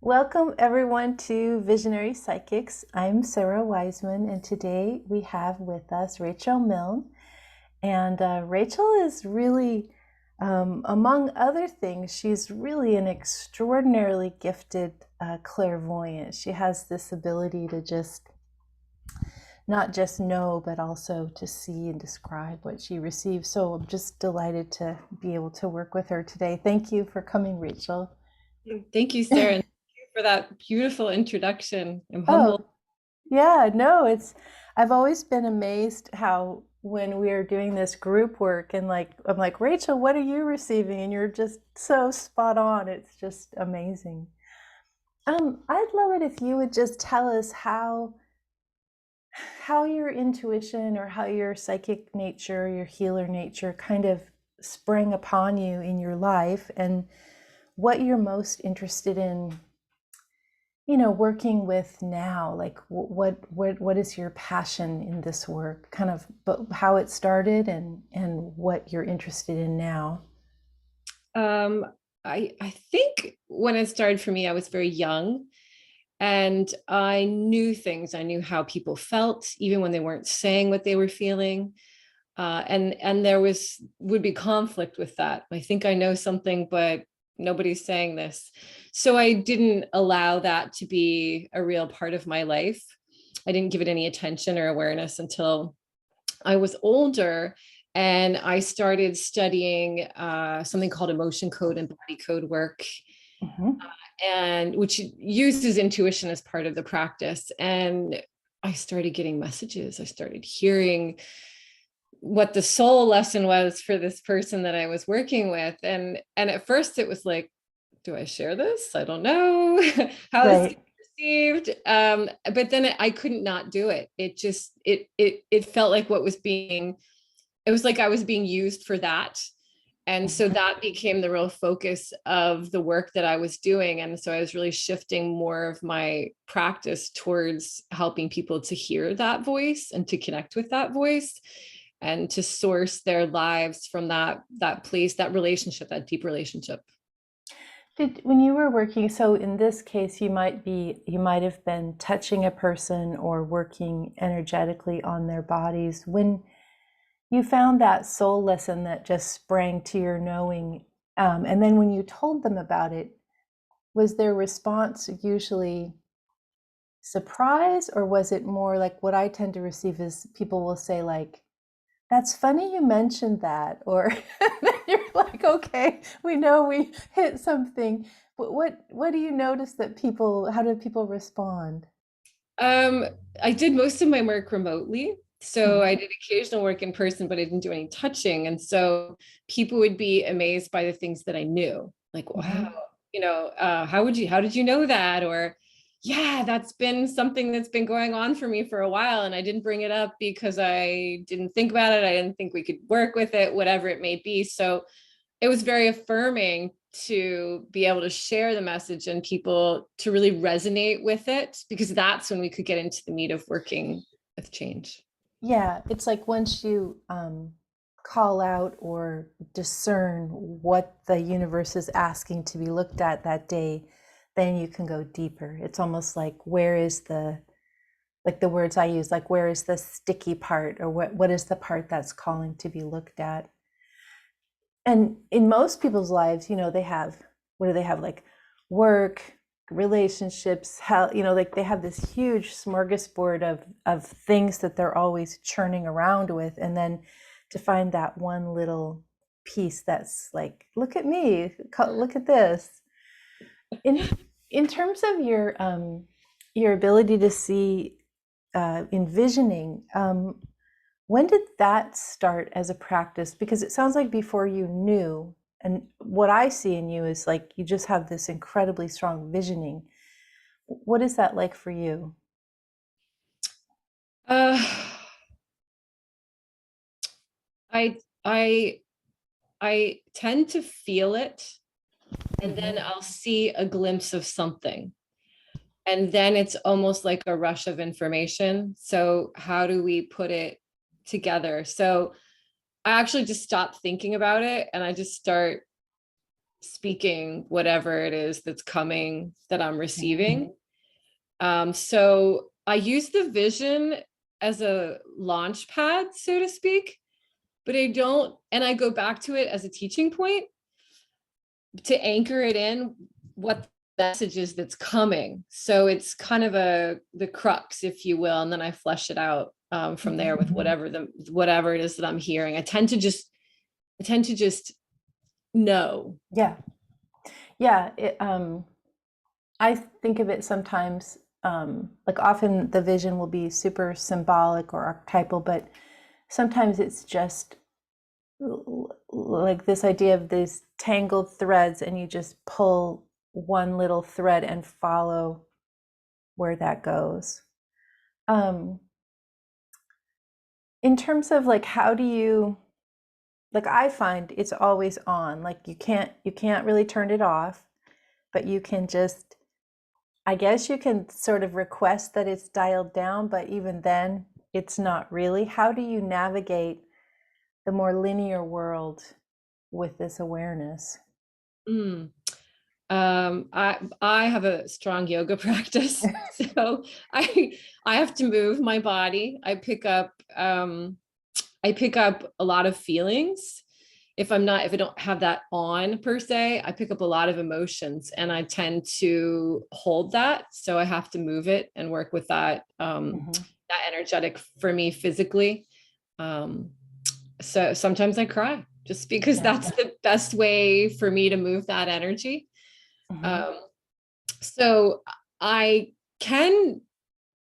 Welcome everyone to Visionary Psychics. I'm Sara Wiseman, and today we have with us Rachel Milne. And Rachel is really, among other things, she's really an extraordinarily gifted clairvoyant. She has this ability to just not just know, but also to see and describe what she receives. So I'm just delighted to be able to work with her today. Thank you for coming, Rachel. Thank you, Sarah, and thank you for that beautiful introduction. I'm humbled. Oh, yeah, no, I've always been amazed how when we are doing this group work and like I'm like, Rachel, what are you receiving? And you're just so spot on. It's just amazing. I'd love it if you would just tell us how your intuition or how your psychic nature, your healer nature kind of sprang upon you in your life and what you're most interested in working with now. Like what is your passion in this work, kind of, but how it started and what you're interested in now. Um, I think when it started for me, I was very young and I knew things. I knew how people felt, even when they weren't saying what they were feeling. And there would be conflict with that. I think I know something, but nobody's saying this. So I didn't allow that to be a real part of my life. I didn't give it any attention or awareness until I was older and I started studying something called emotion code and body code work, Hmm. and which uses intuition as part of the practice. And I started getting messages. I started hearing what the soul lesson was for this person that I was working with. And at first it was like, do I share this? I don't know how this gets Right. received. But then I couldn't not do it. It felt like what was being, it was like I was being used for that. And so Mhm. that became the real focus of the work that I was doing. And so I was really shifting more of my practice towards helping people to hear that voice and to connect with that voice and to source their lives from that place, that relationship, that deep relationship. When you were working, so in this case, you might have been touching a person or working energetically on their bodies. When you found that soul lesson that just sprang to your knowing, and then when you told them about it, was their response usually surprise, or was it more like what I tend to receive is people will say like, that's funny you mentioned that, or then you're like, okay, we know we hit something. But what do you notice that people, how do people respond? Um, I did most of my work remotely. So I Mhm. did occasional work in person, but I didn't do any touching. And so people would be amazed by the things that I knew. Like, wow, Mhm. how did you know that? Or, yeah, that's been something that's been going on for me for a while. And I didn't bring it up because I didn't think about it. I didn't think we could work with it, whatever it may be. So it was very affirming to be able to share the message and people to really resonate with it, because that's when we could get into the meat of working with change. Yeah, it's like once you call out or discern what the universe is asking to be looked at that day, then you can go deeper. It's almost like where is the, like the words I use, like where is the sticky part, or what is the part that's calling to be looked at? And in most people's lives, they have, what do they have, like work, relationships, how, like they have this huge smorgasbord of things that they're always churning around with. And then to find that one little piece that's like, look at me, look at this. In in terms of your ability to see, envisioning, when did that start as a practice? Because it sounds like before you knew, and what I see in you is like you just have this incredibly strong visioning. What is that like for you? Uh, I I I tend to feel it, and then Hmm. I'll see a glimpse of something. And then it's almost like a rush of information. So how do we put it together? So I actually just stop thinking about it and I just start speaking whatever it is that's coming that I'm receiving. So I use the vision as a launch pad, so to speak, but I don't, and I go back to it as a teaching point to anchor it in what the message is that's coming. So it's kind of the crux, if you will, and then I flesh it out from there with whatever it is that I'm hearing. I tend to just know. Yeah. Yeah. I think of it sometimes, like often the vision will be super symbolic or archetypal, but sometimes it's just like this idea of these tangled threads, and you just pull one little thread and follow where that goes. In terms of like, how do you, like, I find it's always on, like you can't really turn it off, but you can just, I guess you can sort of request that it's dialed down, but even then it's not really. How do you navigate the more linear world with this awareness? Mm. I have a strong yoga practice, so I have to move my body. I pick up a lot of feelings. If I don't have that on per se, I pick up a lot of emotions, and I tend to hold that. So I have to move it and work with that that energetic for me physically. So sometimes I cry just because that's the best way for me to move that energy. So I can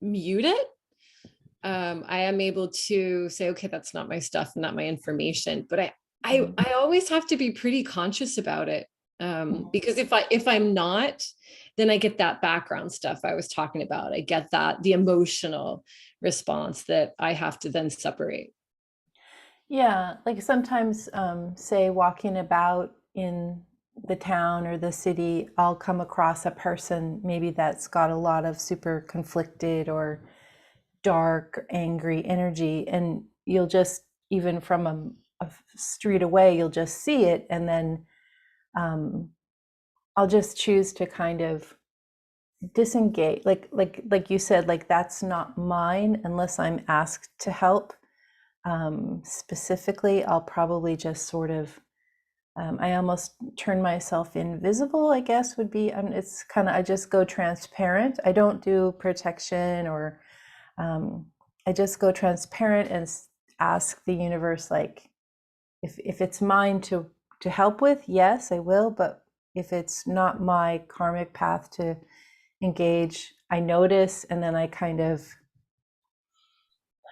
mute it. I am able to say, okay, that's not my stuff, not my information, but I always have to be pretty conscious about it. Because if I'm not, then I get that background stuff I was talking about. I get the emotional response that I have to then separate. Yeah, like sometimes, say walking about in the town or the city, I'll come across a person maybe that's got a lot of super conflicted or dark, angry energy, and you'll just, even from a street away, you'll just see it, and then I'll just choose to kind of disengage, like you said, like that's not mine unless I'm asked to help. Specifically, I'll probably just sort of, I almost turn myself invisible, I guess would be, it's kind of, I just go transparent. I don't do protection or, I just go transparent and ask the universe, like, if it's mine to help with, yes, I will. But if it's not my karmic path to engage, I notice, and then I kind of,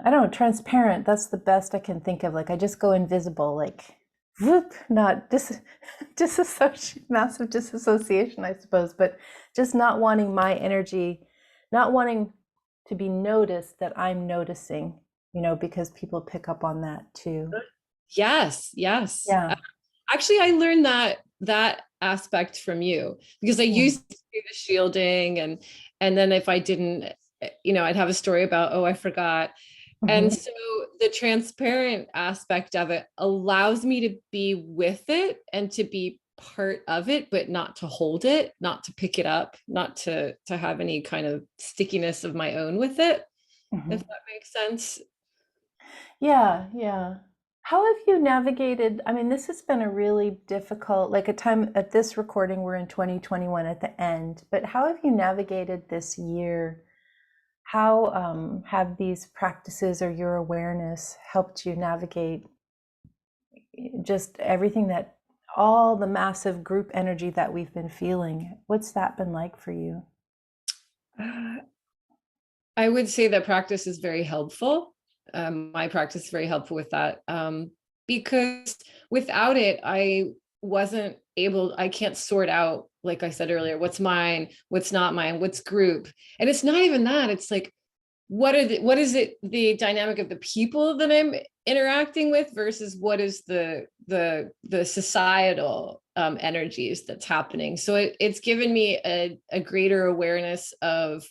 I don't know, transparent. That's the best I can think of. Like I just go invisible, like whoop, not disassociation, massive disassociation, I suppose, but just not wanting my energy, not wanting to be noticed that I'm noticing, because people pick up on that too. Yes, yes. Yeah. Actually, I learned that aspect from you, because I Mm. used to do the shielding, and then if I didn't, I'd have a story about, oh, I forgot. And Mhm. so the transparent aspect of it allows me to be with it and to be part of it, but not to hold it, not to pick it up, not to have any kind of stickiness of my own with it, if Mhm. that makes sense. Yeah, yeah. How have you navigated? I mean, this has been a really difficult, like a time at this recording, we're in 2021 at the end, but how have you navigated this year? How have these practices or your awareness helped you navigate just everything, that all the massive group energy that we've been feeling? What's that been like for you? I would say that practice is very helpful. My practice is very helpful with that, because without it, I can't sort out, like I said earlier, what's mine, what's not mine, what's group. And it's not even that. It's like, what is it, the dynamic of the people that I'm interacting with versus what is the societal energies that's happening. So it's given me a greater awareness of,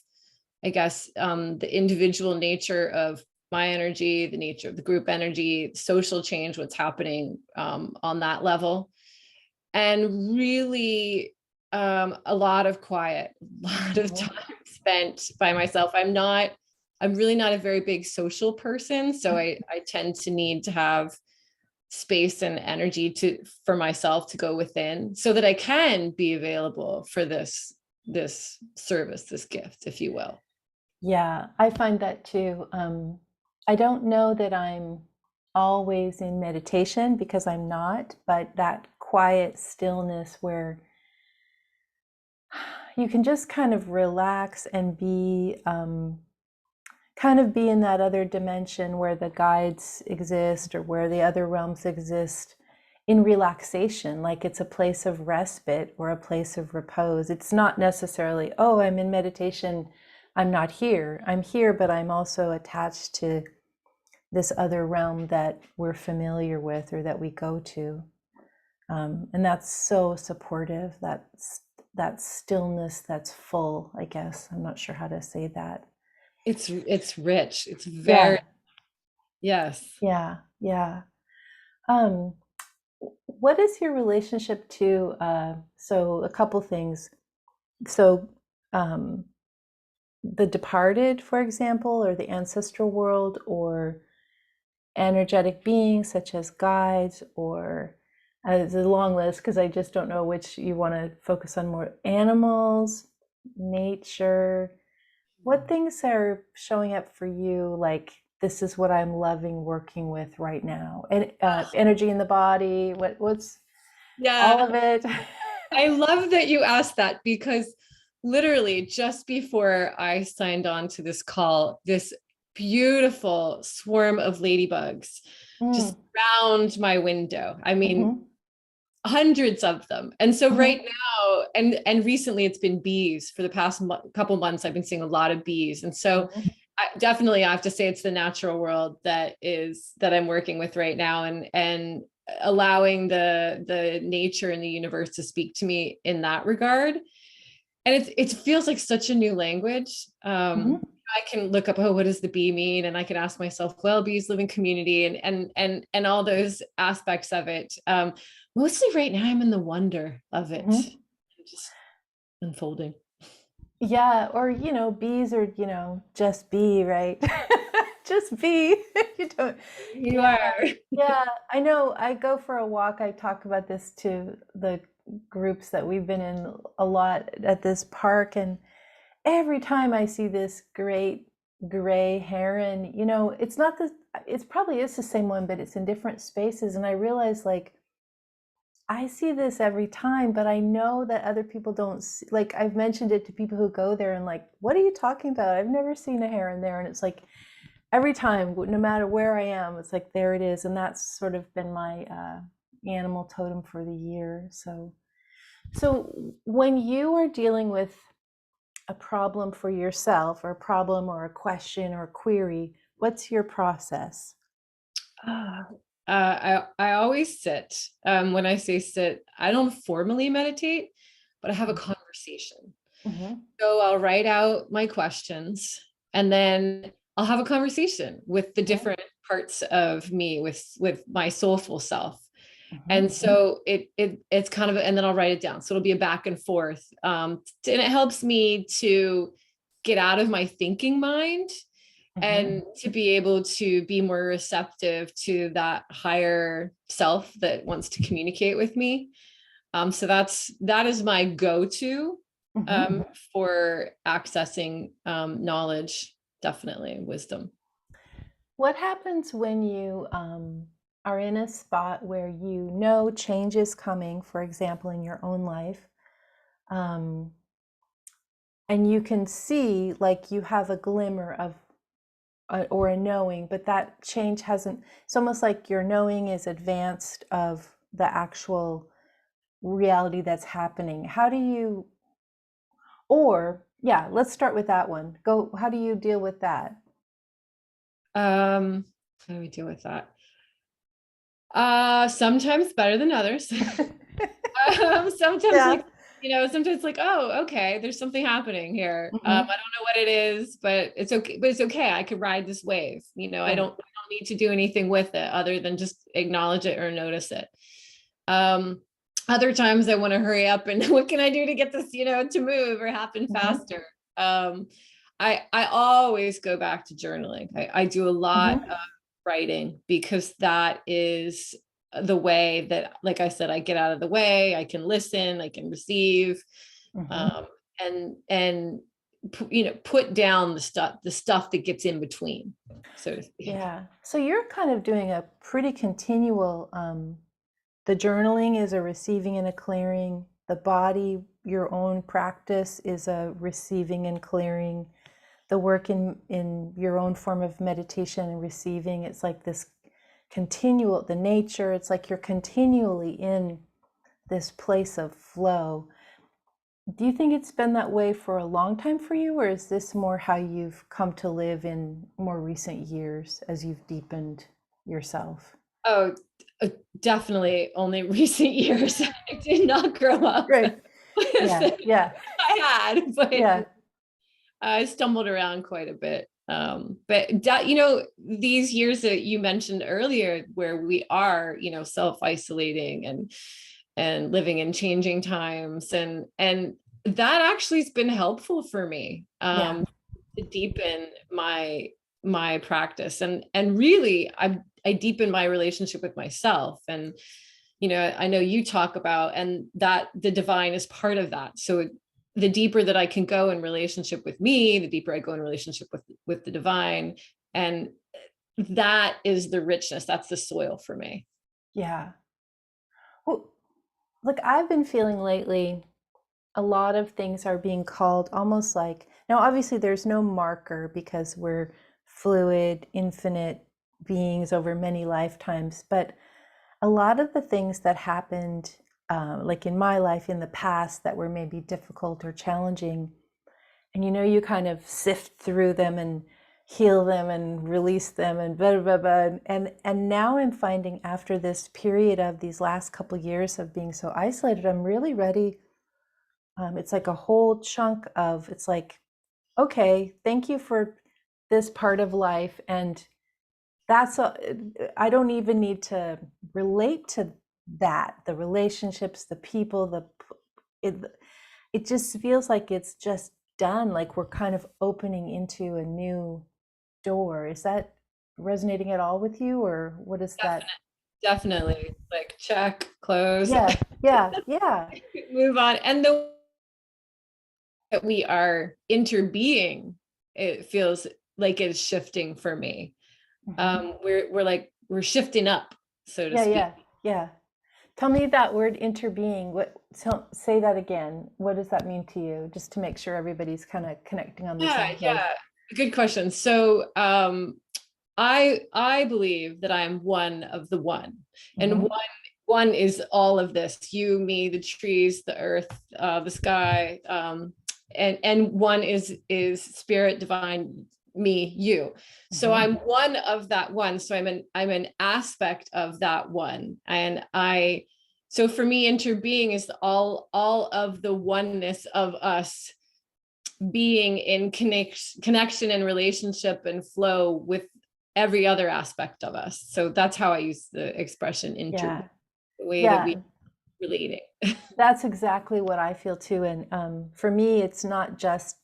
I guess, the individual nature of my energy, the nature of the group energy, social change, what's happening on that level. and really a lot of quiet, a lot of time spent by myself. I'm really not a very big social person. So I tend to need to have space and energy for myself to go within so that I can be available for this service, this gift, if you will. Yeah, I find that too. I don't know that I'm always in meditation because I'm not, but that quiet stillness where you can just kind of relax and be kind of be in that other dimension where the guides exist or where the other realms exist in relaxation, like it's a place of respite or a place of repose. It's not necessarily, oh, I'm in meditation, I'm not here. I'm here, but I'm also attached to this other realm that we're familiar with or that we go to. And that's so supportive. That stillness that's full, I guess. I'm not sure how to say that. It's rich. It's Yeah, very, yes. yeah. Um, what is your relationship to, so a couple things. So, the departed, for example, or the ancestral world, or energetic beings such as guides, or it's a long list because I just don't know which you want to focus on more. Animals, nature. What things are showing up for you? Like, this is what I'm loving working with right now. And energy in the body. What's all Yeah. of it? I love that you asked that because literally just before I signed on to this call, this beautiful swarm of ladybugs just Mm, round my window. I mean, mhm, hundreds of them. And so right mhm, now, and recently it's been bees. For the past couple months, I've been seeing a lot of bees. And so mhm, definitely I have to say it's the natural world that I'm working with right now, and allowing the nature and the universe to speak to me in that regard. And it feels like such a new language. mhm. I can look up, oh, what does the bee mean? And I can ask myself, well, bees live in community, and all those aspects of it. Mostly right now, I'm in the wonder of it, Mhm. just unfolding. Yeah, or bees are, just bee, right? Just bee. You don't. You Yeah, are. yeah. I know. I go for a walk. I talk about this to the groups that we've been in a lot at this park, and every time I see this great gray heron, it's not the. It probably is the same one, but it's in different spaces, and I realize like I see this every time, but I know that other people don't see, like I've mentioned it to people who go there and like, what are you talking about? I've never seen a heron there. And it's like every time, no matter where I am, it's like, there it is. And that's sort of been my animal totem for the year. So when you are dealing with a problem for yourself, or a problem or a question or a query, what's your process? I always sit. When I say sit, I don't formally meditate, but I have a conversation. Mm-hmm. So I'll write out my questions, and then I'll have a conversation with the Mm-hmm. different parts of me, with my soulful self. Mm-hmm. And so it's kind of, and then I'll write it down. So it'll be a back and forth. And it helps me to get out of my thinking mind Mm-hmm. and to be able to be more receptive to that higher self that wants to communicate with me. So that is my go-to Mm-hmm. um, for accessing knowledge, definitely wisdom. What happens when you are in a spot where you know change is coming, for example, in your own life, um, and you can see, like, you have a glimmer of or a knowing, but that change hasn't, it's almost like your knowing is advanced of the actual reality that's happening. How do you, or yeah, let's start with that one. Go, how do you deal with that? How do we deal with that? Sometimes better than others. Sometimes Yeah. like, sometimes like, oh, okay, there's something happening here. I Hmm. don't know what it is, but it's okay. But it's okay. I could ride this wave. Right. I don't need to do anything with it other than just acknowledge it or notice it. Um, Other times I want to hurry up and what can I do to get this, to move or happen Hmm. faster? Um, I always go back to journaling. I do a lot Hmm. of writing because that is the way that, like I said, I get out of the way. I can listen, I can receive, Hmm. um, and put down the stuff that gets in between, so to speak. Yeah. So you're kind of doing a pretty continual, the journaling is a receiving and a clearing. The body, your own practice is a receiving and clearing. The work in your own form of meditation and receiving, it's like this continual, the nature, it's like you're continually in this place of flow. Do you think it's been that way for a long time for you, or is this more how you've come to live in more recent years as you've deepened yourself? Oh, definitely only recent years. I did not grow up Right. with Yeah. it. Yeah. I had, but Yeah. I stumbled around quite a bit. But these years that you mentioned earlier, where we are, self-isolating and living in changing times, and that actually has been helpful for me, Yeah. to deepen my practice, and really I deepen my relationship with myself. And I know you talk about, and that the divine is part of that. So the deeper that I can go in relationship with me, the deeper I go in relationship with the divine. And that is the richness. That's the soil for me. Yeah. Well, look, I've been feeling lately a lot of things are being called almost like, now obviously there's no marker because we're fluid, infinite beings over many lifetimes, but a lot of the things that happened, like in my life in the past, that were maybe difficult or challenging, and you kind of sift through them and heal them and release them and blah blah blah. And now I'm finding, after this period of these last couple years of being so isolated, I'm really ready. It's like a whole chunk of, it's like, okay, thank you for this part of life. And that's a, I don't even need to relate to that, the relationships, the people, it, it just feels like it's just done, like we're kind of opening into a new door. Is that resonating at all with you, or what is that? Definitely, like, check, close, Yeah, yeah, yeah. move on. And the that we are interbeing, it feels like it's shifting for me. Hmm. We're shifting up, so to Yeah, speak. yeah, yeah. Tell me that word interbeing. Say that again. What does that mean to you? Just to make sure everybody's kind of connecting on the Yeah, same place. yeah. Good question. So I believe that I am one of the one. And Hmm. one is all of this: you, me, the trees, the earth, the sky, and one is spirit, divine, me, you. So Hmm. I'm one of that one. So I'm an aspect of that one. And I so for me, interbeing is all of the oneness of us being in connection and relationship and flow with every other aspect of us. So that's how I use the expression interbeing, Yeah, the way that we yeah. relating. That's exactly what I feel too. And for me, it's not just,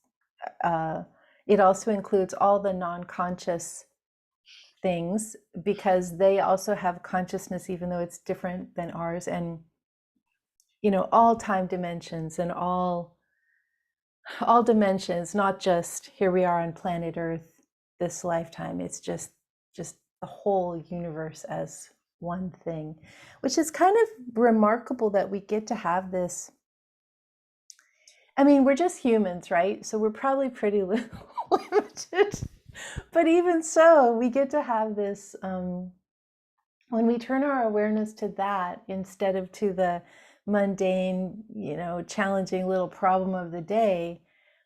uh, it also includes all the non-conscious things, because they also have consciousness, even though it's different than ours. And, all time dimensions and all dimensions, not just here we are on planet Earth this lifetime. It's just the whole universe as one thing, which is kind of remarkable that we get to have this. I mean, we're just humans, right? So we're probably pretty limited. But even so, we get to have this, when we turn our awareness to that instead of to the mundane, challenging little problem of the day.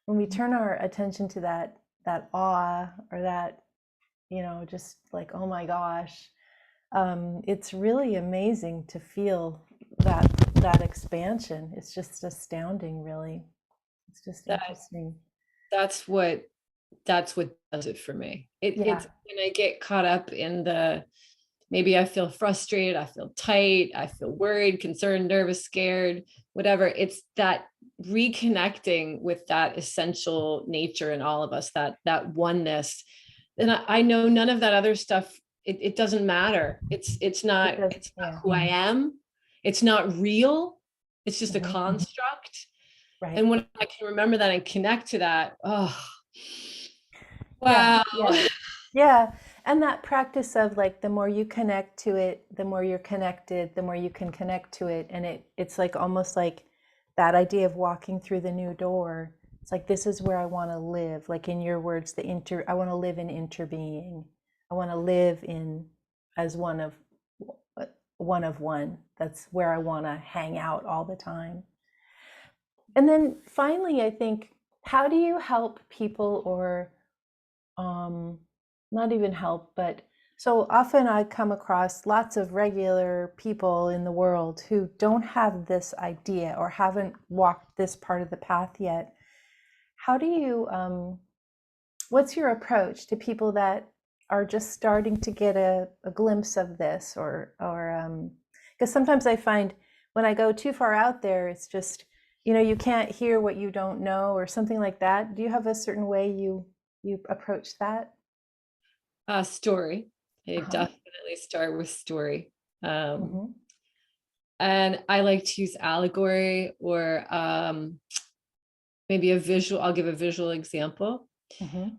When we turn our attention to that awe, or that, just like, oh my gosh, it's really amazing to feel that expansion. It's just astounding, really. It's just that interesting. that's what does it for me. It's Yeah. when I get caught up in Maybe I feel frustrated, I feel tight, I feel worried, concerned, nervous, scared, whatever. It's that reconnecting with that essential nature in all of us, that oneness. And I know none of that other stuff, it doesn't matter. It's It not, does, it's not yeah. who I am. It's not real. It's just a Mhm. construct. Right. And when I can remember that and connect to that, oh, Yeah, wow. yeah, yeah. And that practice of like the more you connect to it, the more you're connected, the more you can connect to it. And it's like almost like that idea of walking through the new door. It's like this is where I want to live. Like in your words, I want to live in interbeing. I want to live in as one of one. That's where I want to hang out all the time. And then finally, I think, how do you help people or um, not even help, but so often I come across lots of regular people in the world who don't have this idea or haven't walked this part of the path yet. How do you, what's your approach to people that are just starting to get a glimpse of this because sometimes I find when I go too far out there, it's just, you can't hear what you don't know or something like that. Do you have a certain way you approach that? Story. I Uh-huh. definitely start with story. Um, Mhm. and I like to use allegory or maybe a visual. I'll give a visual example. Mhm.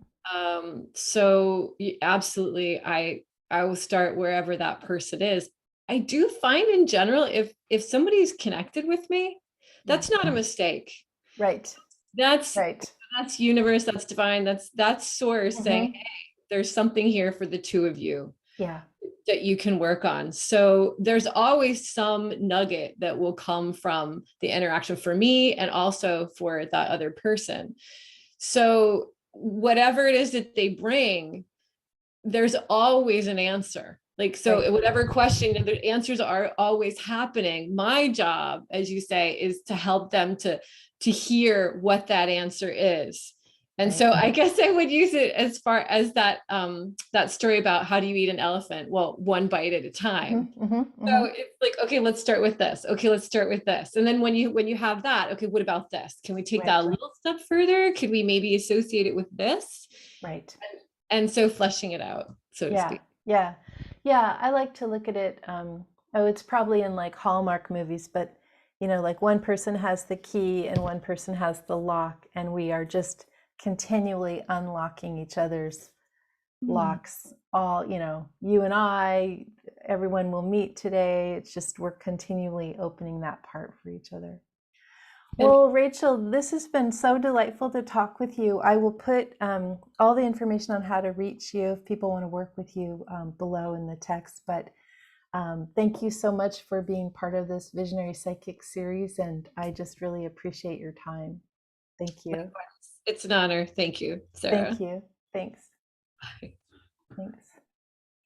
So absolutely, I will start wherever that person is. I do find in general, if somebody's connected with me, Yeah. that's not a mistake. Right. That's Right. that's universe, that's divine, that's source saying, Mhm. hey, there's something here for the two of you Yeah. that you can work on. So there's always some nugget that will come from the interaction for me and also for that other person. So whatever it is that they bring, there's always an answer. Like, Right. so whatever question, the answers are always happening. My job, as you say, is to help them to hear what that answer is. And Right. so I guess I would use it as far as that story about how do you eat an elephant? Well, one bite at a time. Mhm. Mhm. So Mhm. it's like, okay, let's start with this. Okay, let's start with this. And then when you have that, okay, what about this? Can we take that Right. a little step further? Could we maybe associate it with this? Right. And so fleshing it out, so to Yeah. speak. Yeah. Yeah. I like to look at it. Oh, it's probably in like Hallmark movies, but like one person has the key and one person has the lock, and we are just continually unlocking each other's Hmm. locks. All, you and I, everyone will meet today. It's just we're continually opening that part for each other. And Well, Rachel, this has been so delightful to talk with you. I will put all the information on how to reach you if people want to work with you below in the text. But thank you so much for being part of this Visionary Psychic series. And I just really appreciate your time. Thank you. it's an honor. Thank you, Thank Sarah. you. Thanks. Bye. Thanks.